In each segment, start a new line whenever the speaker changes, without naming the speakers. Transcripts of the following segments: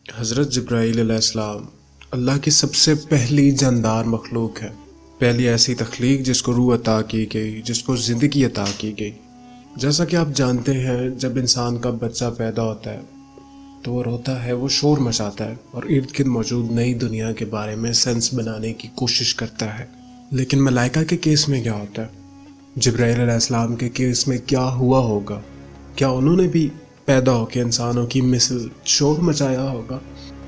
حضرت جبرائیل علیہ السلام اللہ کی سب سے پہلی جاندار مخلوق ہے، پہلی ایسی تخلیق جس کو روح عطا کی گئی، جس کو زندگی عطا کی گئی۔ جیسا کہ آپ جانتے ہیں، جب انسان کا بچہ پیدا ہوتا ہے تو وہ روتا ہے، وہ شور مچاتا ہے اور ارد گرد موجود نئی دنیا کے بارے میں سینس بنانے کی کوشش کرتا ہے۔ لیکن ملائکہ کے کیس میں کیا ہوتا ہے؟ جبرائیل علیہ السلام کے کیس میں کیا ہوا ہوگا؟ کیا انہوں نے بھی پیدا ہو کے انسانوں کی مثل شور مچایا ہوگا؟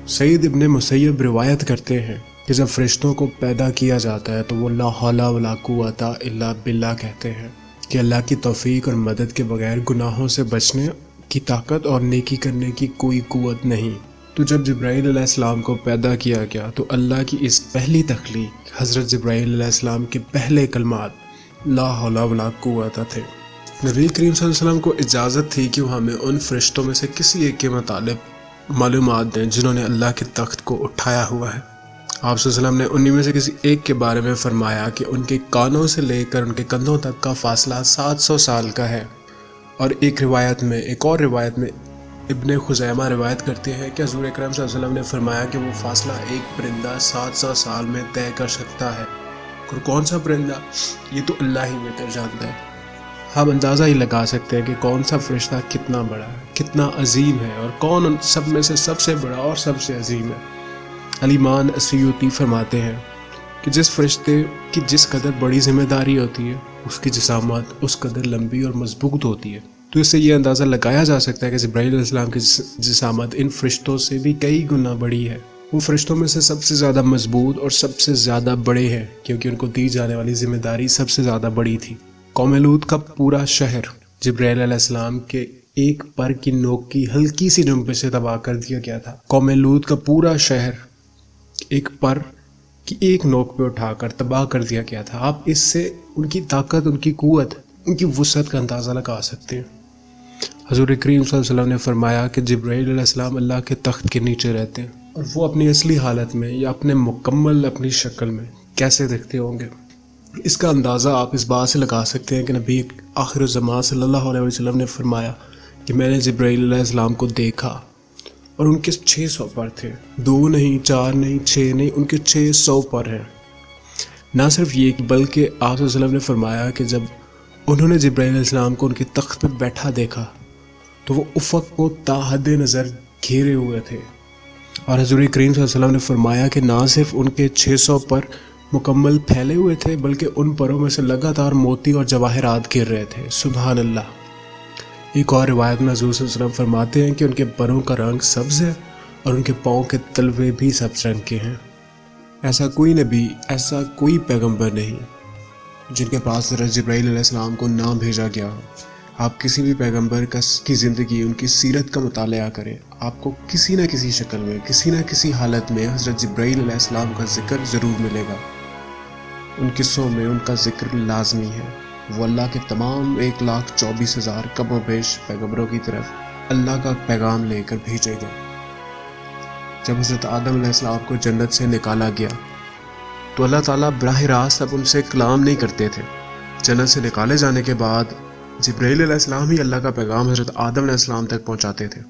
سید ابن مسیب روایت کرتے ہیں کہ جب فرشتوں کو پیدا کیا جاتا ہے تو وہ لا حول ولا قوت الا باللہ کہتے ہیں کہ اللہ کی توفیق اور مدد کے بغیر گناہوں سے بچنے کی طاقت اور نیکی کرنے کی کوئی قوت نہیں۔ تو جب جبرائیل علیہ السلام کو پیدا کیا گیا تو اللہ کی اس پہلی تخلیق حضرت جبرائیل علیہ السلام کے پہلے کلمات لا حول ولا قوت تھے۔ نبی کریم صلی اللہ علیہ وسلم کو اجازت تھی کہ وہ ہمیں ان فرشتوں میں سے کسی ایک کے متعلق معلومات دیں جنہوں نے اللہ کے تخت کو اٹھایا ہوا ہے۔ آپ صلی اللہ علیہ وسلم نے انہی میں سے کسی ایک کے بارے میں فرمایا کہ ان کے کانوں سے لے کر ان کے کندھوں تک کا فاصلہ 700 سال کا ہے، اور ایک اور روایت میں ابن خزیمہ روایت کرتے ہیں کہ حضور اکرم صلی اللہ علیہ وسلم نے فرمایا کہ وہ فاصلہ ایک پرندہ 700 سال میں طے کر سکتا ہے۔ اور کون سا پرندہ؟ یہ تو اللہ ہی بہتر جانتا ہے۔ ہم اندازہ ہی لگا سکتے ہیں کہ کون سا فرشتہ کتنا بڑا ہے، کتنا عظیم ہے، اور کون ان سب میں سے سب سے بڑا اور سب سے عظیم ہے۔ الامام السیوطی فرماتے ہیں کہ جس فرشتے کی جس قدر بڑی ذمہ داری ہوتی ہے اس کی جسامت اس قدر لمبی اور مضبوط ہوتی ہے۔ تو اس سے یہ اندازہ لگایا جا سکتا ہے کہ جبرائیل علیہ السلام کی جسامت ان فرشتوں سے بھی کئی گنا بڑی ہے۔ وہ فرشتوں میں سے سب سے زیادہ مضبوط اور سب سے زیادہ بڑے ہیں کیونکہ ان کو دی جانے والی ذمہ داری سب سے زیادہ بڑی تھی۔ قوم لوط کا پورا شہر جبرائیل علیہ السلام کے ایک پر کی نوک کی ہلکی سی جنبش سے تباہ کر دیا گیا تھا۔ قوم لوط کا پورا شہر ایک پر کی ایک نوک پہ اٹھا کر تباہ کر دیا گیا تھا۔ آپ اس سے ان کی طاقت، ان کی قوت، ان کی وسعت کا اندازہ لگا سکتے ہیں۔ حضور کریم صلی اللہ علیہ وسلم نے فرمایا کہ جبرائیل علیہ السلام اللہ کے تخت کے نیچے رہتے ہیں، اور وہ اپنی اصلی حالت میں یا اپنی شکل میں کیسے دکھتے ہوں گے؟ اس کا اندازہ آپ اس بات سے لگا سکتے ہیں کہ نبی آخر الزمان صلی اللہ علیہ وسلم نے فرمایا کہ میں نے جبرائیل علیہ السلام کو دیکھا اور ان کے 600 پر تھے، 2 نہیں، 4 نہیں، 6 نہیں، ان کے 600 پر ہیں۔ نہ صرف یہ بلکہ آپ صلی اللہ علیہ وسلم نے فرمایا کہ جب انہوں نے جبرائیل علیہ السلام کو ان کے تخت پہ بیٹھا دیکھا تو وہ افق کو تا حد نظر گھیرے ہوئے تھے، اور حضور کریم صلی اللہ علیہ وسلم نے فرمایا کہ نہ صرف ان کے 600 پر مکمل پھیلے ہوئے تھے بلکہ ان پروں میں سے لگاتار موتی اور جواہرات گر رہے تھے۔ سبحان اللہ۔ ایک اور روایت میں حضور صلی اللہ علیہ وسلم فرماتے ہیں کہ ان کے پروں کا رنگ سبز ہے اور ان کے پاؤں کے تلوے بھی سبز رنگ کے ہیں۔ ایسا کوئی نبی، ایسا کوئی پیغمبر نہیں جن کے پاس حضرت جبرائیل علیہ السلام کو نہ بھیجا گیا ہو۔ آپ کسی بھی پیغمبر کی زندگی، ان کی سیرت کا مطالعہ کریں، آپ کو کسی نہ کسی شکل میں، کسی نہ کسی حالت میں حضرت جبرائیل علیہ السلام کا ذکر ضرور ملے گا۔ ان قصوں میں ان کا ذکر لازمی ہے۔ وہ اللہ کے تمام 1,24,000 کم و بیش پیغمبروں کی طرف اللہ کا پیغام لے کر بھیجے گئے۔ جب حضرت آدم علیہ السلام کو جنت سے نکالا گیا تو اللہ تعالیٰ براہ راست اب ان سے کلام نہیں کرتے تھے۔ جنت سے نکالے جانے کے بعد جبرائیل علیہ السلام ہی اللہ کا پیغام حضرت آدم علیہ السلام تک پہنچاتے تھے،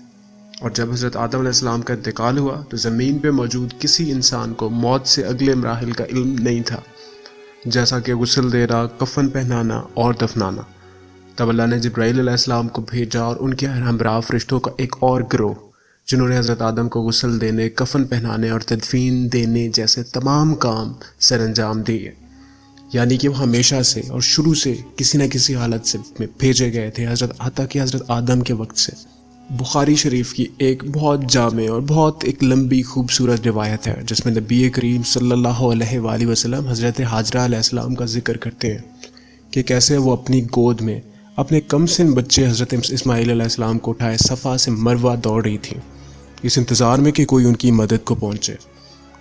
اور جب حضرت آدم علیہ السلام کا انتقال ہوا تو زمین پہ موجود کسی انسان کو موت سے اگلے مراحل کا علم نہیں تھا، جیسا کہ غسل دینا، کفن پہنانا اور دفنانا۔ تب اللہ نے جبرائیل علیہ السلام کو بھیجا اور ان کے ہمراہ فرشتوں کا ایک اور گروہ جنہوں نے حضرت آدم کو غسل دینے، کفن پہنانے اور تدفین دینے جیسے تمام کام سر انجام دیے۔ یعنی کہ وہ ہمیشہ سے اور شروع سے کسی نہ کسی حالت سے بھیجے گئے تھے، حضرت آدم کے وقت سے۔ بخاری شریف کی ایک بہت جامع اور بہت ایک لمبی خوبصورت روایت ہے جس میں نبی کریم صلی اللہ علیہ وآلہ وسلم حضرت حاجرہ علیہ السلام کا ذکر کرتے ہیں کہ کیسے وہ اپنی گود میں اپنے کم سن بچے حضرت اسماعیل علیہ السلام کو اٹھائے صفا سے مروہ دوڑ رہی تھیں، اس انتظار میں کہ کوئی ان کی مدد کو پہنچے،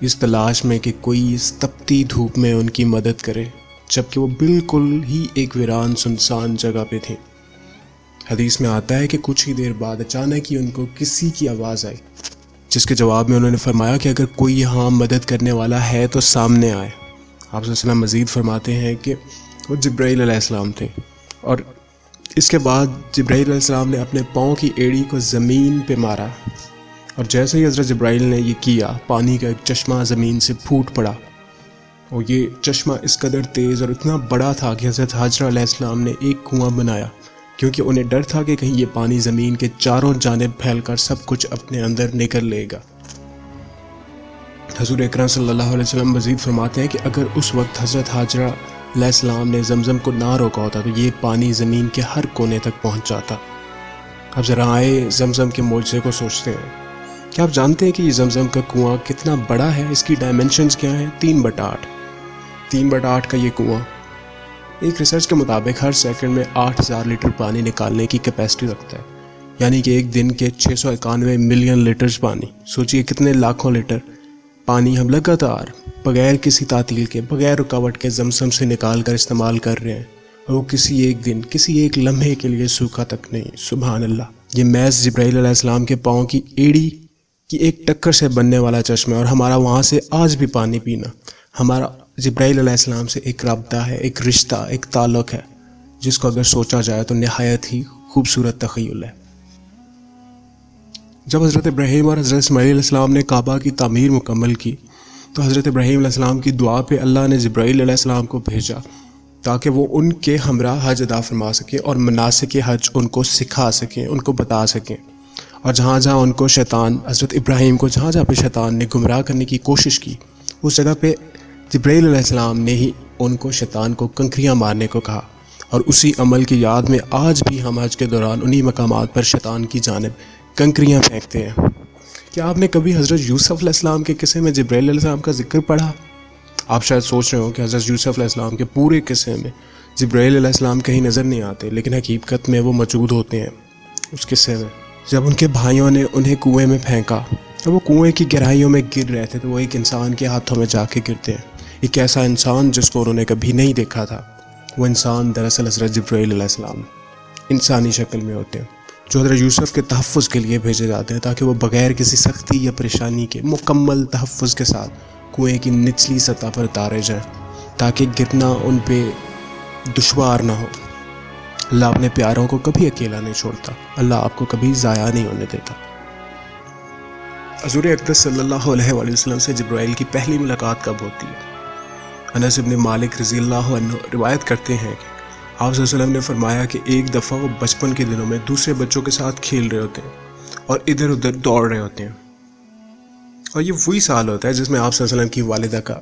اس تلاش میں کہ کوئی اس تپتی دھوپ میں ان کی مدد کرے، جبکہ وہ بالکل ہی ایک ویران سنسان جگہ پہ تھیں۔ حدیث میں آتا ہے کہ کچھ ہی دیر بعد اچانک ہی ان کو کسی کی آواز آئی، جس کے جواب میں انہوں نے فرمایا کہ اگر کوئی یہاں مدد کرنے والا ہے تو سامنے آئے۔ آپ صلی اللہ علیہ وسلم مزید فرماتے ہیں کہ وہ جبرائیل علیہ السلام تھے، اور اس کے بعد جبرائیل علیہ السلام نے اپنے پاؤں کی ایڑی کو زمین پہ مارا اور جیسے ہی حضرت جبرائیل نے یہ کیا، پانی کا ایک چشمہ زمین سے پھوٹ پڑا، اور یہ چشمہ اس قدر تیز اور اتنا بڑا تھا کہ حضرت حاجرہ علیہ السلام نے ایک کنواں بنایا، کیونکہ انہیں ڈر تھا کہ کہیں یہ پانی زمین کے چاروں جانب پھیل کر سب کچھ اپنے اندر نکل لے گا۔ حضور اکرم صلی اللہ علیہ وسلم مزید فرماتے ہیں کہ اگر اس وقت حضرت حاجرہ علیہ السلام نے زمزم کو نہ روکا ہوتا تو یہ پانی زمین کے ہر کونے تک پہنچ جاتا۔ اب ذرا آئے زمزم کے معجزے کو سوچتے ہیں۔ کیا آپ جانتے ہیں کہ یہ زمزم کا کنواں کتنا بڑا ہے؟ اس کی ڈائمنشنز کیا ہیں؟ 3/8 3/8 کا یہ کنواں ایک ریسرچ کے مطابق ہر سیکنڈ میں 8000 لیٹر پانی نکالنے کی کیپیسٹی رکھتا ہے، یعنی کہ ایک دن کے 691 ملین لیٹرز پانی۔ سوچئے کتنے لاکھوں لیٹر پانی ہم لگاتار بغیر کسی تعطیل کے، بغیر رکاوٹ کے زمزم سے نکال کر استعمال کر رہے ہیں، اور وہ کسی ایک دن، کسی ایک لمحے کے لیے سوکھا تک نہیں۔ سبحان اللہ۔ یہ محض جبرائیل علیہ السلام کے پاؤں کی ایڑی کی ایک ٹکر سے بننے والا چشمہ ہے، اور ہمارا وہاں سے آج بھی پانی پینا ہمارا جبرائیل علیہ السلام سے ایک رابطہ ہے، ایک رشتہ، ایک تعلق ہے، جس کو اگر سوچا جائے تو نہایت ہی خوبصورت تخیل ہے۔ جب حضرت ابراہیم اور حضرت اسماعیل علیہ السلام نے کعبہ کی تعمیر مکمل کی تو حضرت ابراہیم علیہ السلام کی دعا پہ اللہ نے جبرائیل علیہ السلام کو بھیجا تاکہ وہ ان کے ہمراہ حج ادا فرما سکیں اور مناسک حج ان کو سکھا سکیں، ان کو بتا سکیں۔ اور جہاں جہاں ان کو شیطان، حضرت ابراہیم کو جہاں جہاں پہ شیطان نے گمراہ کرنے کی کوشش کی، اس جگہ پہ جبرائیل علیہ السلام نے ہی ان کو شیطان کو کنکریاں مارنے کو کہا، اور اسی عمل کی یاد میں آج بھی ہم حج کے دوران انہی مقامات پر شیطان کی جانب کنکریاں پھینکتے ہیں۔ کیا آپ نے کبھی حضرت یوسف علیہ السلام کے قصے میں جبرائیل علیہ السلام کا ذکر پڑھا؟ آپ شاید سوچ رہے ہو کہ حضرت یوسف علیہ السلام کے پورے قصے میں جبرائیل علیہ السلام کہیں نظر نہیں آتے، لیکن حقیقت میں وہ موجود ہوتے ہیں اس قصے میں۔ جب ان کے بھائیوں نے انہیں کنویں میں پھینکا، جب وہ کنویں کی گہرائیوں میں گر رہے تھے تو وہ ایک انسان کے ہاتھوں میں جا کے گرتے ہیں، ایک ایسا انسان جس کو انہوں نے کبھی نہیں دیکھا تھا۔ وہ انسان دراصل حضرت جبرائیل علیہ السلام انسانی شکل میں ہوتے ہیں، جو حضرت یوسف کے تحفظ کے لیے بھیجے جاتے ہیں تاکہ وہ بغیر کسی سختی یا پریشانی کے مکمل تحفظ کے ساتھ کنویں کی نچلی سطح پر اتارے جائیں، تاکہ گرنا ان پہ دشوار نہ ہو۔ اللہ اپنے پیاروں کو کبھی اکیلا نہیں چھوڑتا، اللہ آپ کو کبھی ضائع نہیں ہونے دیتا۔ حضور اقدس صلی اللہ علیہ وآلہ وسلم سے جبرائیل کی پہلی ملاقات کب ہوتی ہے؟ انس بن مالک رضی اللہ عنہ روایت کرتے ہیں کہ آپ صلی اللہ علیہ وسلم نے فرمایا کہ ایک دفعہ وہ بچپن کے دنوں میں دوسرے بچوں کے ساتھ کھیل رہے ہوتے ہیں اور ادھر ادھر دوڑ رہے ہوتے ہیں، اور یہ وہی سال ہوتا ہے جس میں آپ صلی اللہ علیہ وسلم کی والدہ کا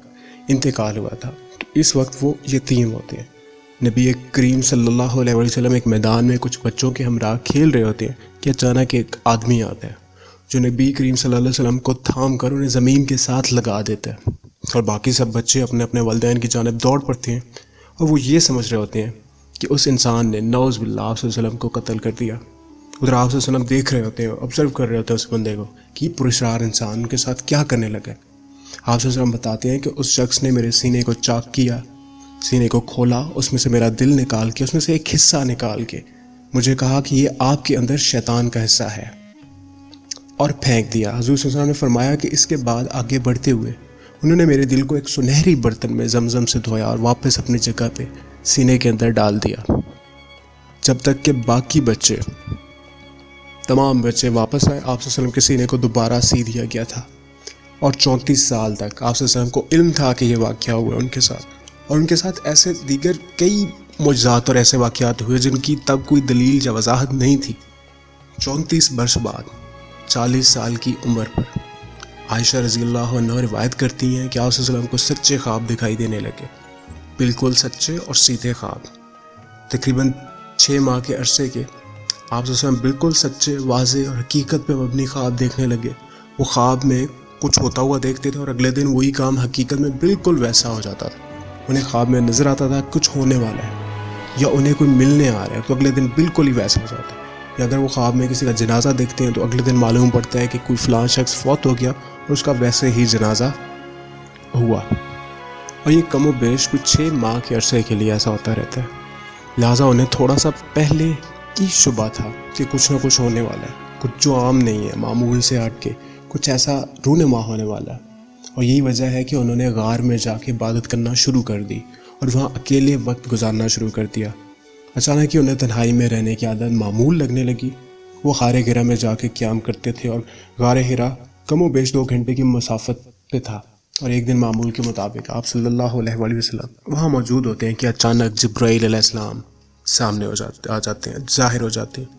انتقال ہوا تھا۔ اس وقت وہ یتیم ہوتے ہیں۔ نبی کریم صلی اللہ علیہ وسلم ایک میدان میں کچھ بچوں کے ہمراہ کھیل رہے ہوتے ہیں کہ اچانک ایک آدمی آتا ہے جو نبی کریم صلی اللہ علیہ وسلم کو تھام کر انہیں زمین کے ساتھ لگا دیتا ہے، اور باقی سب بچے اپنے اپنے والدین کی جانب دوڑ پڑتے ہیں، اور وہ یہ سمجھ رہے ہوتے ہیں کہ اس انسان نے نعوذ باللہ آپ صلی اللہ علیہ وسلم کو قتل کر دیا۔ ادھر آپ صلی اللہ علیہ وسلم دیکھ رہے ہوتے ہیں، آبزرو کر رہے ہوتے ہیں اس بندے کو کہ یہ پراسرار انسان ان کے ساتھ کیا کرنے لگا ہے۔ آپ صلی اللہ علیہ وسلم بتاتے ہیں کہ اس شخص نے میرے سینے کو چاک کیا، سینے کو کھولا، اس میں سے میرا دل نکال کے، اس میں سے ایک حصہ نکال کے مجھے کہا کہ یہ آپ کے اندر شیطان کا حصہ ہے، اور پھینک دیا۔ حضور صلی اللہ علیہ وسلم نے فرمایا کہ اس کے بعد آگے بڑھتے ہوئے انہوں نے میرے دل کو ایک سنہری برتن میں زمزم سے دھویا اور واپس اپنی جگہ پہ سینے کے اندر ڈال دیا، جب تک کہ باقی بچے، تمام بچے واپس آئے۔ آپ صلی اللہ علیہ وسلم کے سینے کو دوبارہ سی دیا گیا تھا، اور 34 سال تک آپ صلی اللہ علیہ وسلم کو علم تھا کہ یہ واقعہ ہوا ان کے ساتھ، اور ان کے ساتھ ایسے دیگر کئی معجزات اور ایسے واقعات ہوئے جن کی تب کوئی دلیل یا وضاحت نہیں تھی۔ 34 برس بعد 40 سال کی عمر پر عائشہ رضی اللہ عنہ روایت کرتی ہیں کہ آپ صلی اللہ علیہ وسلم کو سچے خواب دکھائی دینے لگے، بالکل سچے اور سیدھے خواب۔ تقریباً 6 ماہ کے عرصے کے آپ صلی اللہ علیہ وسلم بالکل سچے، واضح اور حقیقت پہ مبنی خواب دیکھنے لگے۔ وہ خواب میں کچھ ہوتا ہوا دیکھتے تھے اور اگلے دن وہی کام حقیقت میں بالکل ویسا ہو جاتا تھا۔ انہیں خواب میں نظر آتا تھا کچھ ہونے والا ہے، یا انہیں کوئی ملنے آ رہا ہے، تو اگلے دن بالکل ہی ویسا ہو جاتا ہے۔ یا اگر وہ خواب میں کسی کا جنازہ دیکھتے ہیں تو اگلے دن معلوم پڑتا ہے کہ کوئی فلاں شخص فوت ہو گیا اور اس کا ویسے ہی جنازہ ہوا۔ اور یہ کم و بیش کچھ 6 ماہ کے عرصے کے لیے ایسا ہوتا رہتا ہے۔ لہٰذا انہیں تھوڑا سا پہلے کی شبہ تھا کہ کچھ نہ کچھ ہونے والا ہے، کچھ جو عام نہیں ہے، معمول سے ہٹ کے کچھ ایسا رونما ہونے والا ہے۔ اور یہی وجہ ہے کہ انہوں نے غار میں جا کے عبادت کرنا شروع کر دی اور وہاں اکیلے وقت گزارنا شروع کر دیا۔ اچانک ہی انہیں تنہائی میں رہنے کی عادت معمول لگنے لگی۔ وہ غار ہرا میں جا کے قیام کرتے تھے، اور غار ہرا کم و بیش 2 گھنٹے کی مسافت پہ تھا، اور ایک دن معمول کے مطابق آپ صلی اللہ علیہ وآلہ وسلم وہاں موجود ہوتے ہیں کہ اچانک جبرائیل علیہ السلام سامنے آ جاتے ہیں، ظاہر ہو جاتے ہیں۔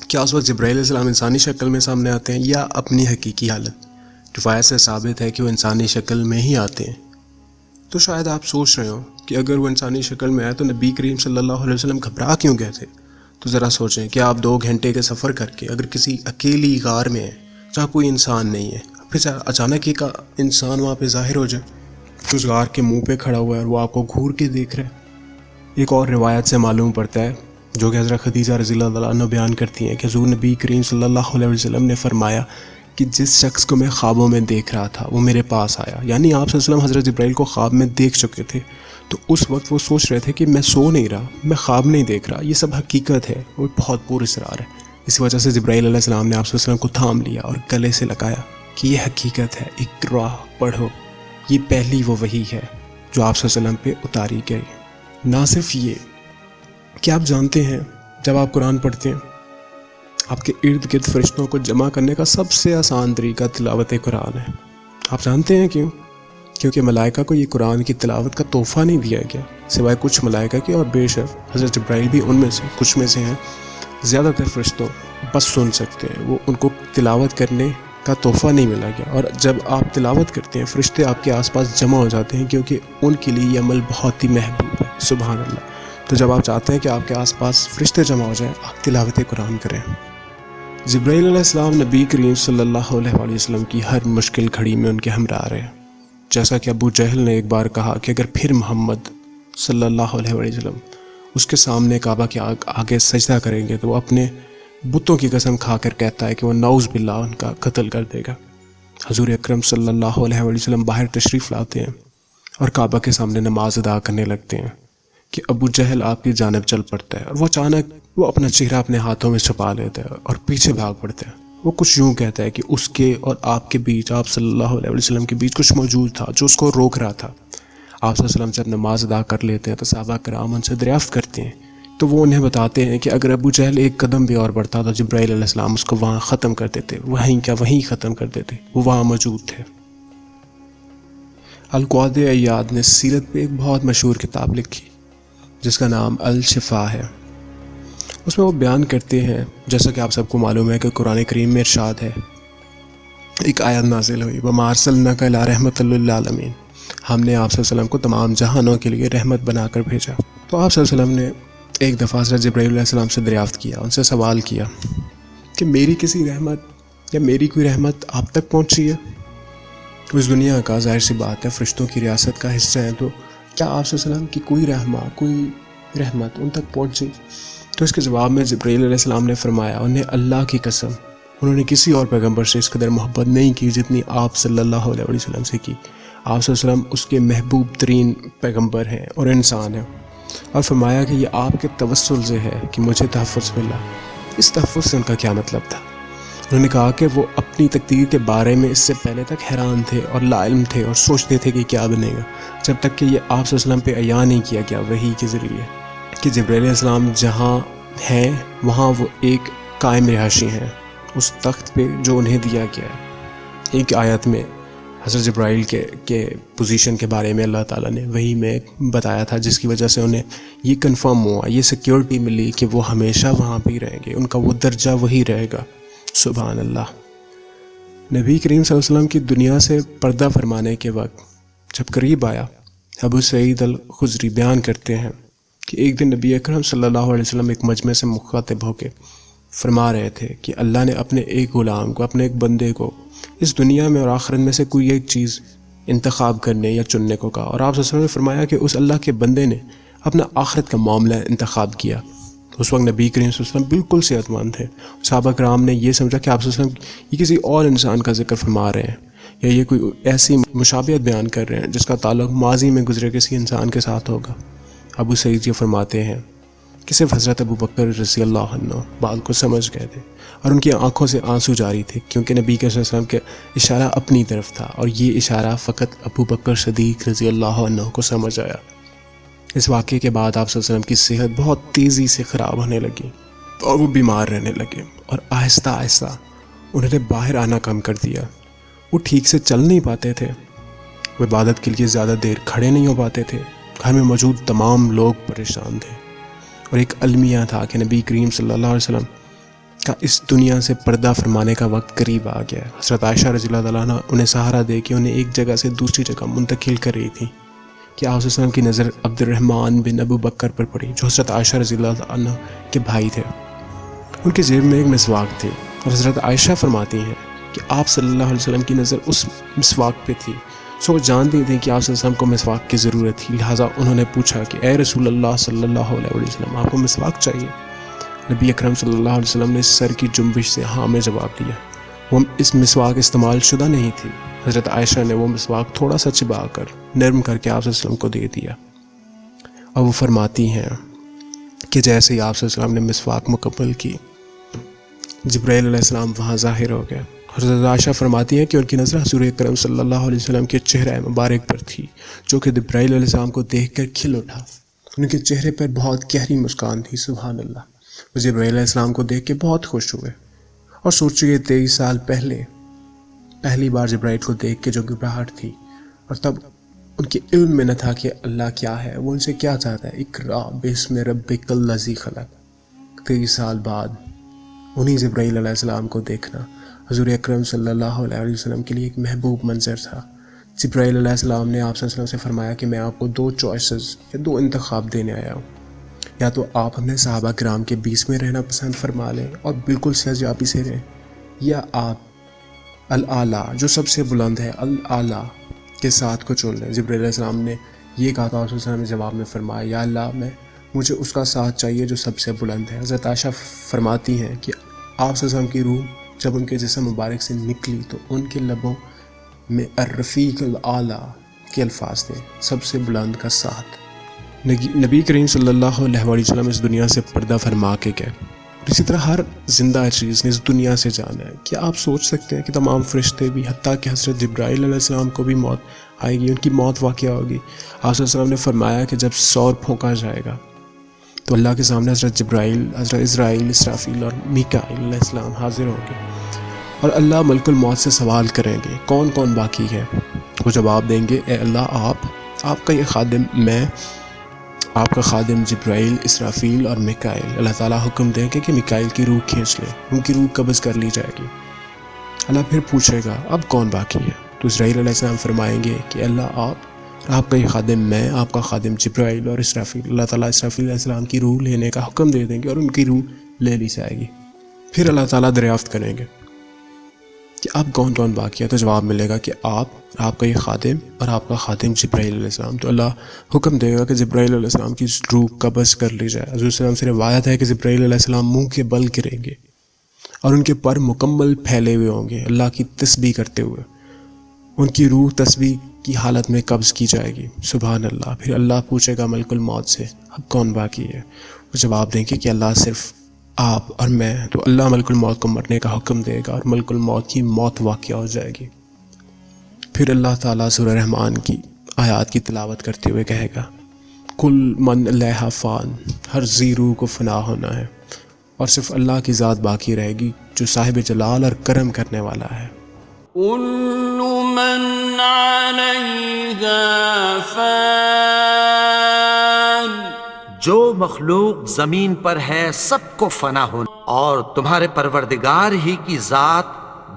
کیا اس وقت جبرائیل علیہ السلام انسانی شکل میں سامنے آتے ہیں یا اپنی حقیقی حالت؟ روایت سے ثابت ہے کہ وہ انسانی شکل میں ہی آتے ہیں۔ تو شاید آپ سوچ رہے ہو کہ اگر وہ انسانی شکل میں آئے تو نبی کریم صلی اللہ علیہ وسلم گھبرا کیوں گئے تھے؟ تو ذرا سوچیں کہ آپ 2 گھنٹے کے سفر کر کے اگر کسی اکیلی غار میں ہیں جہاں کوئی انسان نہیں ہے، پھر اچانک ایک انسان وہاں پہ ظاہر ہو جائے، تو اس غار کے منہ پہ کھڑا ہوا ہے اور وہ آپ کو گھور کے دیکھ رہا ہے۔ ایک اور روایت سے معلوم پڑتا ہے جو کہ حضرت خدیجہ رضی اللہ تعالیٰ عنہ بیان کرتی ہیں کہ حضور نبی کریم صلی اللہ علیہ وسلم نے فرمایا کہ جس شخص کو میں خوابوں میں دیکھ رہا تھا وہ میرے پاس آیا، یعنی آپ صلی اللہ علیہ وسلم حضرت جبرائیل کو خواب میں دیکھ چکے تھے۔ تو اس وقت وہ سوچ رہے تھے کہ میں سو نہیں رہا، میں خواب نہیں دیکھ رہا، یہ سب حقیقت ہے، اور بہت پراسرار ہے۔ اس وجہ سے جبرائیل علیہ السلام نے آپ صلی اللہ علیہ وسلم کو تھام لیا اور گلے سے لگایا کہ یہ حقیقت ہے، اقرا پڑھو، یہ پہلی وہ وحی ہے جو آپ صلی اللہ علیہ وسلم پہ اتاری گئی۔ نہ صرف یہ کہ آپ جانتے ہیں جب آپ قرآن پڑھتے ہیں آپ کے ارد گرد فرشتوں کو جمع کرنے کا سب سے آسان طریقہ تلاوت قرآن ہے۔ آپ جانتے ہیں کیوں؟ کیونکہ ملائکہ کو یہ قرآن کی تلاوت کا تحفہ نہیں دیا گیا سوائے کچھ ملائکہ کے، اور بے شک حضرت جبرائیل بھی ان میں سے کچھ میں سے ہیں۔ زیادہ تر فرشتوں بس سن سکتے ہیں، وہ ان کو تلاوت کرنے کا تحفہ نہیں ملا گیا، اور جب آپ تلاوت کرتے ہیں فرشتے آپ کے آس پاس جمع ہو جاتے ہیں کیونکہ ان کے لیے یہ عمل بہت ہی محبوب ہے۔ سبحان اللہ۔ تو جب آپ چاہتے ہیں کہ آپ کے آس پاس فرشتے جمع ہو جائیں، آپ تلاوت قرآن کریں۔ جبرائیل علیہ السلام نبی کریم صلی اللہ علیہ وآلہ وسلم کی ہر مشکل گھڑی میں ان کے ہمراہ رہے، جیسا کہ ابو جہل نے ایک بار کہا کہ اگر پھر محمد صلی اللہ علیہ وآلہ وسلم اس کے سامنے کعبہ کے آگے سجدہ کریں گے تو وہ اپنے بتوں کی قسم کھا کر کہتا ہے کہ وہ نعوذ باللہ ان کا قتل کر دے گا۔ حضور اکرم صلی اللہ علیہ وآلہ وسلم باہر تشریف لاتے ہیں اور کعبہ کے سامنے نماز ادا کرنے لگتے ہیں کہ ابو جہل آپ کی جانب چل پڑتا ہے، اور وہ اچانک وہ اپنا چہرہ اپنے ہاتھوں میں چھپا لیتا ہے اور پیچھے بھاگ پڑتا ہے۔ وہ کچھ یوں کہتا ہے کہ اس کے اور آپ کے بیچ، آپ صلی اللہ علیہ وسلم کے بیچ کچھ موجود تھا جو اس کو روک رہا تھا۔ آپ صلی اللہ علیہ وسلم جب نماز ادا کر لیتے ہیں تو صحابہ کرام ان سے دریافت کرتے ہیں، تو وہ انہیں بتاتے ہیں کہ اگر ابو جہل ایک قدم بھی اور بڑھتا تو جبرائیل علیہ السلام اس کو وہاں ختم کر دیتے، وہیں ختم کر دیتے، وہ وہاں موجود تھے۔ القاضی عیاض نے سیرت پہ ایک بہت مشہور کتاب لکھی جس کا نام الشفا ہے۔ اس میں وہ بیان کرتے ہیں، جیسا کہ آپ سب کو معلوم ہے کہ قرآن کریم میں ارشاد ہے، ایک آیت نازل ہوئی، وَمَا أَرْسَلْنَاكَ إِلَّا رَحْمَةً لِّلْعَالَمِينَ، ہم نے آپ صلی اللہ علیہ وسلم کو تمام جہانوں کے لیے رحمت بنا کر بھیجا۔ تو آپ صلی اللہ علیہ وسلم نے ایک دفعہ حضرت جبرائیل علیہ السلام سے دریافت کیا، ان سے سوال کیا کہ میری کسی رحمت یا میری کوئی رحمت آپ تک پہنچی ہے؟ تو اس دنیا کا ظاہر سی بات ہے فرشتوں کی ریاست کا حصہ ہے، تو کیا آپ صلی اللہ علیہ وسلم کی کوئی رحمت ان تک پہنچی؟ تو اس کے جواب میں جبرائیل علیہ السلام نے فرمایا، انہیں اللہ کی قسم انہوں نے کسی اور پیغمبر سے اس قدر محبت نہیں کی جتنی آپ صلی اللہ علیہ وسلم سے کی۔ آپ صلی اللہ علیہ وسلم اس کے محبوب ترین پیغمبر ہیں اور انسان ہیں، اور فرمایا کہ یہ آپ کے توسل سے ہے کہ مجھے تحفظ ملا۔ اس تحفظ سے ان کا کیا مطلب تھا؟ انہوں نے کہا کہ وہ اپنی تقدیر کے بارے میں اس سے پہلے تک حیران تھے اور لا علم تھے اور سوچتے تھے کہ کیا بنے گا، جب تک کہ یہ آپ صلی اللہ علیہ وسلم پہ عیاں نہیں کیا گیا وحی کے ذریعے کہ جبرائیل علیہ السلام جہاں ہیں وہاں وہ ایک قائم رہائشی ہیں اس تخت پہ جو انہیں دیا گیا ہے۔ ایک آیت میں حضرت جبرائیل کے پوزیشن کے بارے میں اللہ تعالیٰ نے وحی میں بتایا تھا، جس کی وجہ سے انہیں یہ کنفرم ہوا، یہ سیکیورٹی ملی کہ وہ ہمیشہ وہاں پہ رہیں گے، ان کا وہ درجہ وہی رہے گا۔ سبحان اللہ۔ نبی کریم صلی اللہ علیہ وسلم کی دنیا سے پردہ فرمانے کے وقت جب قریب آیا، ابو سعید الخدری بیان کرتے ہیں کہ ایک دن نبی اکرم صلی اللہ علیہ وسلم ایک مجمع سے مخاطب ہو کے فرما رہے تھے کہ اللہ نے اپنے ایک غلام کو، اپنے ایک بندے کو اس دنیا میں اور آخرت میں سے کوئی ایک چیز انتخاب کرنے یا چننے کو کہا، اور آپ صلی اللہ علیہ وسلم نے فرمایا کہ اس اللہ کے بندے نے اپنا آخرت کا معاملہ انتخاب کیا۔ تو اس وقت نبی کریم صلی اللہ علیہ وسلم بالکل صحت مند تھے۔ صحابہ کرام نے یہ سمجھا کہ آپ صلی اللہ علیہ وسلم یہ کسی اور انسان کا ذکر فرما رہے ہیں یا یہ کوئی ایسی مشابہت بیان کر رہے ہیں جس کا تعلق ماضی میں گزرے کسی انسان کے ساتھ ہوگا۔ ابو سعید یہ فرماتے ہیں کہ صرف حضرت ابو بکر رضی اللہ عنہ بات کو سمجھ گئے تھے اور ان کی آنکھوں سے آنسو جاری تھے، کیونکہ نبی صلی اللہ علیہ وسلم کے اشارہ اپنی طرف تھا اور یہ اشارہ فقط ابو بکر صدیق رضی اللہ عنہ کو سمجھ آیا۔ اس واقعے کے بعد آپ صلی اللہ علیہ وسلم کی صحت بہت تیزی سے خراب ہونے لگی۔ اور وہ بیمار رہنے لگے اور آہستہ آہستہ انہوں نے باہر آنا کم کر دیا. وہ ٹھیک سے چل نہیں پاتے تھے، وہ عبادت کے لیے زیادہ دیر کھڑے نہیں ہو پاتے تھے. گھر میں موجود تمام لوگ پریشان تھے، اور ایک المیہ تھا کہ نبی کریم صلی اللہ علیہ وسلم کا اس دنیا سے پردہ فرمانے کا وقت قریب آ گیا. حضرت عائشہ رضی اللہ تعالیٰ عنہ انہیں سہارا دے کے انہیں ایک جگہ سے دوسری جگہ منتقل کر رہی تھی کہ آپ صلی اللہ علیہ وسلم کی نظر عبد الرحمن بن ابو بکر پر پڑی، جو حضرت عائشہ رضی اللہ عنہ کے بھائی تھے. ان کے جیب میں ایک مسواک تھی، اور حضرت عائشہ فرماتی ہیں کہ آپ صلی اللہ علیہ وسلم کی نظر اس مسواک پہ تھی. سو وہ جانتی تھیں کہ آپ صلی اللہ علیہ وسلم کو مسواک کی ضرورت تھی، لہٰذا انہوں نے پوچھا کہ اے رسول اللہ صلی اللہ علیہ وسلم، آپ کو مسواک چاہیے؟ نبی اکرم صلی اللہ علیہ وسلم نے سر کی جنبش سے ہاں میں جواب دیا. وہ اس مسواک استعمال شدہ نہیں تھی. حضرت عائشہ نے وہ مسواک تھوڑا سا چبا کر نرم کر کے آپ صلی اللہ علیہ وسلم کو دے دیا، اور وہ فرماتی ہیں کہ جیسے ہی آپ صلی اللہ علیہ وسلم نے مسواک مکمل کی، جبرائیل علیہ السلام وہاں ظاہر ہو گئے. حضرت عائشہ فرماتی ہیں کہ ان کی نظر حضور اکرم صلی اللہ علیہ وسلم کے چہرہ مبارک پر تھی، جو کہ جبرائیل علیہ السلام کو دیکھ کر کھل اٹھا. ان کے چہرے پر بہت گہری مسکان تھی. سبحان اللہ. وہ جبرائیل علیہ السلام کو دیکھ کے بہت خوش ہوئے، اور سوچیے 23 سال پہلے پہلی بار جبرائیل کو دیکھ کے جو گھبراہٹ تھی، اور تب ان کے علم میں نہ تھا کہ اللہ کیا ہے، وہ ان سے کیا چاہتا ہے. اقرا بسم ربک الذی خلق. 23 سال بعد انہیں جبرائیل علیہ السلام کو دیکھنا حضور اکرم صلی اللہ علیہ وسلم کے لیے ایک محبوب منظر تھا. جبرائیل علیہ السلام نے آپ صلی اللہ علیہ وسلم سے فرمایا کہ میں آپ کو 2 چوائسز یا 2 انتخاب دینے آیا ہوں. یا تو آپ اپنے صحابہ کرام کے بیچ میں رہنا پسند فرما لیں اور بالکل سہجابی سے رہیں، یا آپ الاعلیٰ جو سب سے بلند ہے الاعلیٰ کے ساتھ کو چن لیں. جبرائیل علیہ السلام نے یہ کہا تھا، آپ صلی اللہ علیہ وسلم نے جواب میں فرمایا یا اللہ مجھے اس کا ساتھ چاہیے جو سب سے بلند ہے. حضرت عائشہ فرماتی ہیں کہ آپ صلی اللہ علیہ وسلم کی روح جب ان کے جسم مبارک سے نکلی تو ان کے لبوں میں الرفیق الاعلیٰ کے الفاظ تھے، سب سے بلند کا ساتھ. نبی کریم صلی اللہ علیہ وسلم اس دنیا سے پردہ فرما کے گئے، اور اسی طرح ہر زندہ چیز نے اس دنیا سے جانا ہے. کیا آپ سوچ سکتے ہیں کہ تمام فرشتے بھی، حتیٰ کہ حضرت جبرائیل علیہ السلام کو بھی موت آئے گی، ان کی موت واقع ہوگی. آپ صلی اللہ علیہ وسلم نے فرمایا کہ جب سور پھونکا جائے گا تو اللہ کے سامنے حضرت جبرائیل، حضرت اسرائیل، اسرافیل اور میکائیل علیہ السلام حاضر ہوں گے، اور اللہ ملک الموت سے سوال کریں گے کون کون باقی ہے. وہ جواب دیں گے اے اللہ آپ کا یہ خادم میں، آپ کا خادم جبرائیل، اسرافیل اور میکائیل. اللہ تعالیٰ حکم دیں گے کہ میکائیل کی روح کھینچ لے، ان کی روح قبض کر لی جائے گی. اللہ پھر پوچھے گا اب کون باقی ہے، تو اسرائیل علیہ السلام فرمائیں گے کہ اللہ آپ کا یہ خادم میں، آپ کا خادم جبرائیل اور اسرافیل. اللہ تعالیٰ اسرافیل علیہ السلام کی روح لینے کا حکم دے دیں گے، اور ان کی روح لے لی جائے گی. پھر اللہ تعالیٰ دریافت کریں گے کہ اب کون کون باقی ہے، تو جواب ملے گا کہ آپ کا یہ خادم اور آپ کا خادم جبرائیل علیہ السلام. تو اللہ حکم دے گا کہ جبرائیل علیہ السلام کی روح قبض کر لی جائے. حضور صلی اللہ علیہ وسلم سے روایت ہے کہ جبرائیل علیہ السلام منہ کے بل گریں گے اور ان کے پر مکمل پھیلے ہوئے ہوں گے اللہ کی تسبیح کرتے ہوئے. ان کی روح تسبیح کی حالت میں قبض کی جائے گی. سبحان اللہ. پھر اللہ پوچھے گا ملک الموت سے اب کون باقی ہے، وہ جواب دیں گے کہ اللہ صرف آپ اور میں. تو اللہ ملک الموت کو مرنے کا حکم دے گا، اور ملک الموت کی موت واقع ہو جائے گی. پھر اللہ تعالیٰ سورہ رحمان کی آیات کی تلاوت کرتے ہوئے کہے گا کل من علیہا فان، ہر ذی روح کو فنا ہونا ہے، اور صرف اللہ کی ذات باقی رہے گی جو صاحب جلال اور کرم کرنے والا ہے.
کل من علیہا فان،
جو مخلوق زمین پر ہے سب کو فنا ہونا، اور تمہارے پروردگار ہی کی ذات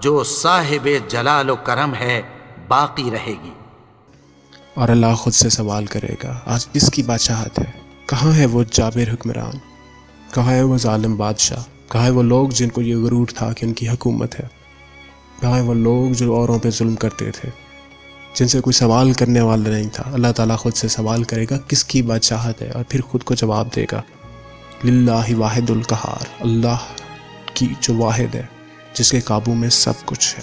جو صاحب جلال و کرم ہے باقی رہے گی.
اور اللہ خود سے سوال کرے گا آج کس کی بادشاہت ہے، کہاں ہے وہ جابر حکمران، کہاں ہے وہ ظالم بادشاہ، کہاں ہے وہ لوگ جن کو یہ غرور تھا کہ ان کی حکومت ہے، کہاں ہے وہ لوگ جو اوروں پہ ظلم کرتے تھے، جن سے کوئی سوال کرنے والا نہیں تھا. اللہ تعالیٰ خود سے سوال کرے گا کس کی بادشاہت ہے، اور پھر خود کو جواب دے گا للہ واحد القہار، اللہ کی جو واحد ہے جس کے قابو میں سب کچھ ہے.